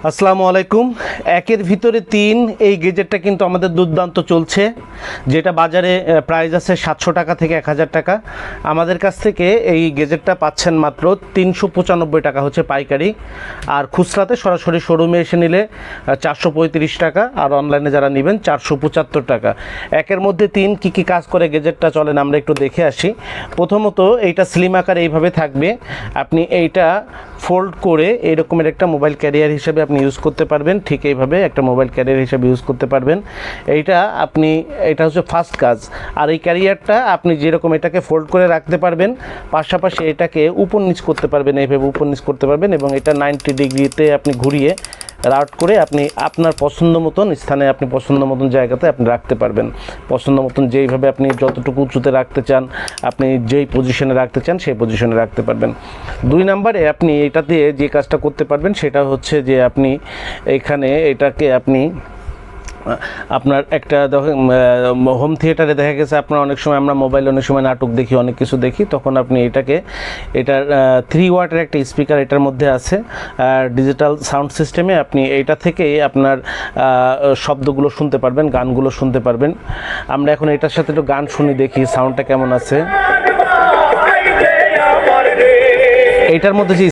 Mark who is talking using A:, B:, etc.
A: আসসালামু আলাইকুম। একের ভিতরে তিন এই গেজেটটা কিন্তু আমাদের দুর্দান্ত চলছে, যেটা বাজারে প্রাইস আছে 700 টাকা থেকে 1000 টাকা। আমাদের কাছ থেকে এই গেজেটটা পাচ্ছেন মাত্র 395 টাকা হচ্ছে পাইকারি, আর খুচরাতে সরাসরি শোরুমে এসে নিলে 435 টাকা, আর অনলাইনে যারা নেবেন 475 টাকা। একের মধ্যে তিন কী কী কাজ করে গেজেটটা, চলেন আমরা একটু দেখে আসি। প্রথমত এইটা স্লিম আকার এইভাবে থাকবে, আপনি এইটা ফোল্ড করে এরকমের একটা মোবাইল ক্যারিয়ার হিসেবে আপনি ইউজ করতে পারবেন। ঠিক এইভাবে একটা মোবাইল ক্যারিয়ার হিসেবে ইউজ করতে পারবেন। এটা হচ্ছে ফার্স্ট কাজ। আর এই ক্যারিয়ারটা আপনি যেরকম এটাকে ফোল্ড করে রাখতে পারবেন, পাশাপাশি এটাকে উপর নিচ করতে পারবেন, এইভাবে উপর নিচ করতে পারবেন, এবং এটা 90 ডিগ্রিতে আপনি ঘুরিয়ে রাউট করে আপনি আপনার পছন্দ মতন স্থানে, আপনি পছন্দ মতন জায়গাতে আপনি রাখতে পারবেন। পছন্দ মতন যেইভাবে আপনি যতটুকু উঁচুতে রাখতে চান, আপনি যেই পজিশনে রাখতে চান সেই পজিশনে রাখতে পারবেন। 2 নম্বরে আপনি এটা দিয়ে যে কাজটা করতে পারবেন সেটা হচ্ছে যে আপনি এখানে এটাকে আপনি আপনার একটা হোম থিয়েটারে দেখা গেছে আপনার অনেক সময় আমরা মোবাইলে অনেক সময় নাটক দেখি, অনেক কিছু দেখি, তখন আপনি এটার 3 ওয়াটের একটা স্পিকার এটার মধ্যে আছে, ডিজিটাল সাউন্ড সিস্টেমে আপনি এইটা থেকে আপনার শব্দগুলো শুনতে পারবেন, গানগুলো শুনতে পারবেন। আমরা এখন এটার সাথে একটু গান শুনি, দেখি সাউন্ডটা কেমন আছে। এইটার মধ্যে যে